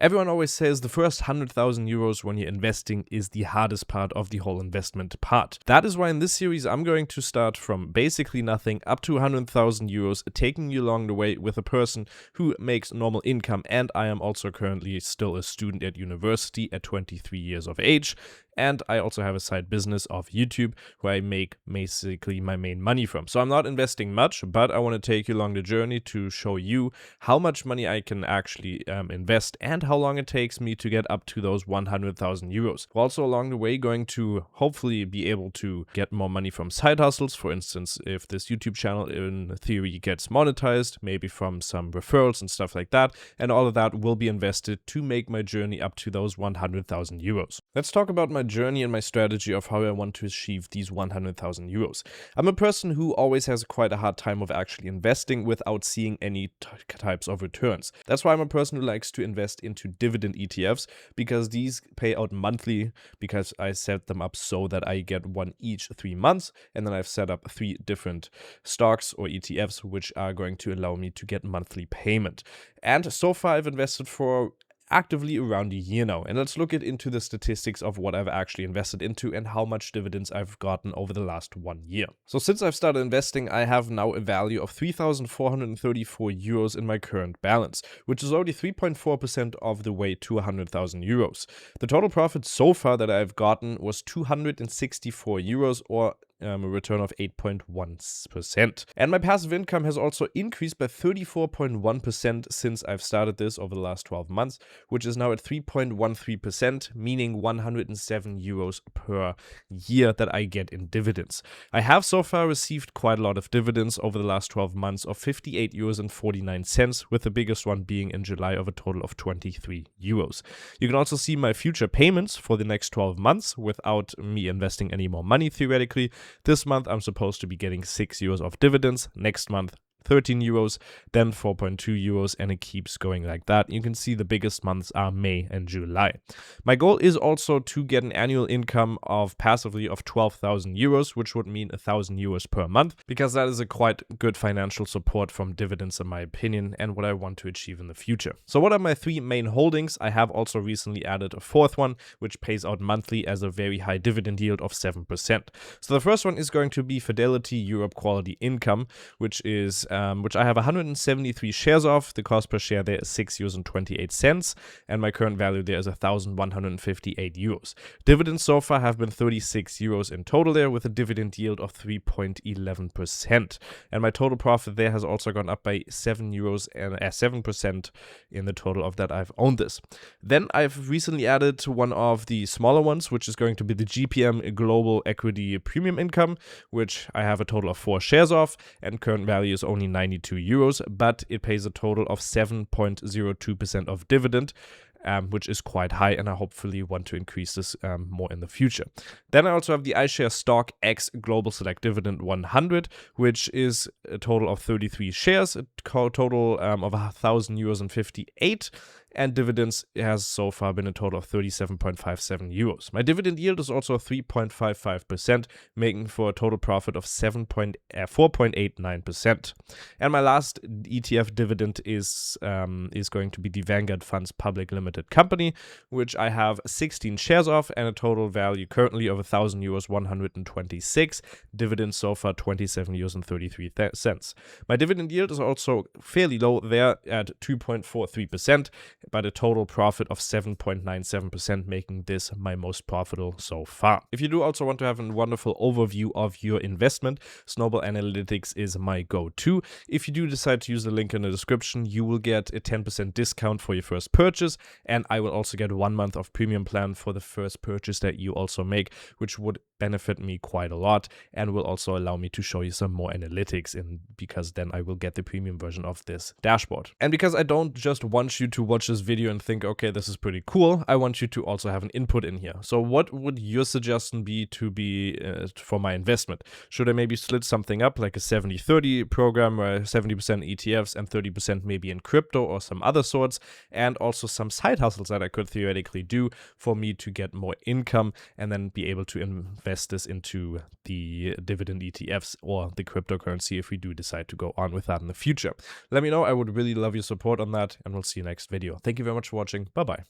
Everyone always says the first 100,000 euros when you're investing is the hardest part of the whole investment part. That is why in this series I'm going to start from basically nothing up to 100,000 euros, taking you along the way with a person who makes normal income, and I am also currently still a student at university at 23 years of age. And I also have a side business of YouTube where I make basically my main money from. So I'm not investing much, but I want to take you along the journey to show you how much money I can actually invest and how long it takes me to get up to those 100,000 euros. We're also along the way going to hopefully be able to get more money from side hustles. For instance, if this YouTube channel in theory gets monetized, maybe from some referrals and stuff like that. And all of that will be invested to make my journey up to those 100,000 euros. Let's talk about my journey and my strategy of how I want to achieve these 100,000 euros. I'm a person who always has quite a hard time of actually investing without seeing any types of returns. That's why I'm a person who likes to invest into dividend ETFs, because these pay out monthly, because I set them up so that I get one each 3 months, and then I've set up 3 different stocks or ETFs which are going to allow me to get monthly payment. And so far I've invested for actively around a year now, and let's look into the statistics of what I've actually invested into and how much dividends I've gotten over the last 1 year. So since I've started investing, I have now a value of 3,434 euros in my current balance, which is already 3.4% of the way to 100,000 euros. The total profit so far that I've gotten was 264 euros, or a return of 8.1%. And my passive income has also increased by 34.1% since I've started this over the last 12 months, which is now at 3.13%, meaning 107 euros per year that I get in dividends. I have so far received quite a lot of dividends over the last 12 months of 58 euros and 49 cents, with the biggest one being in July of a total of 23 euros. You can also see my future payments for the next 12 months without me investing any more money theoretically. This month I'm supposed to be getting 6 euros of dividends, next month 13 euros, then 4.2 euros, and it keeps going like that. You can see the biggest months are May and July. My goal is also to get an annual income of passively of 12,000 euros, which would mean 1,000 euros per month, because that is a quite good financial support from dividends in my opinion, and what I want to achieve in the future. So what are my 3 main holdings? I have also recently added a 4th one, which pays out monthly as a very high dividend yield of 7%. So the first one is going to be Fidelity Europe Quality Income, which I have 173 shares of. The cost per share there is 6.28 euros, and my current value there is 1,158 euros. Dividends so far have been 36 euros in total there, with a dividend yield of 3.11%. And my total profit there has also gone up by 7 euros and 7% in the total of that I've owned this. Then I've recently added one of the smaller ones, which is going to be the GPM Global Equity Premium Income, which I have a total of 4 shares of, and current value is only 92 euros, but it pays a total of 7.02% of dividend, which is quite high, and I hopefully want to increase this more in the future. Then I also have the iShares Stock X Global Select Dividend 100, which is a total of 33 shares, a total of 1,000 euros and 58, and dividends has so far been a total of 37.57 euros. My dividend yield is also 3.55%, making for a total profit of 4.89%. And my last ETF dividend is going to be the Vanguard Funds Public Limited Company, which I have 16 shares of and a total value currently of 1,000 euros 126. Dividends so far 27 euros and 33 cents. My dividend yield is also fairly low there at 2.43%. but a total profit of 7.97%, making this my most profitable so far. If you do also want to have a wonderful overview of your investment, Snowball Analytics is my go-to. If you do decide to use the link in the description, you will get a 10% discount for your first purchase, and I will also get 1 month of premium plan for the first purchase that you also make, which would benefit me quite a lot and will also allow me to show you some more analytics, because then I will get the premium version of this dashboard. And because I don't just want you to watch this video and think, okay, this is pretty cool, I want you to also have an input in here. So what would your suggestion be for my investment? Should I maybe split something up like a 70-30 program, where 70% ETFs and 30% maybe in crypto or some other sorts, and also some side hustles that I could theoretically do for me to get more income and then be able to invest invest this into the dividend ETFs or the cryptocurrency if we do decide to go on with that in the future. Let me know. I would really love your support on that, and we'll see you next video. Thank you very much for watching. Bye bye.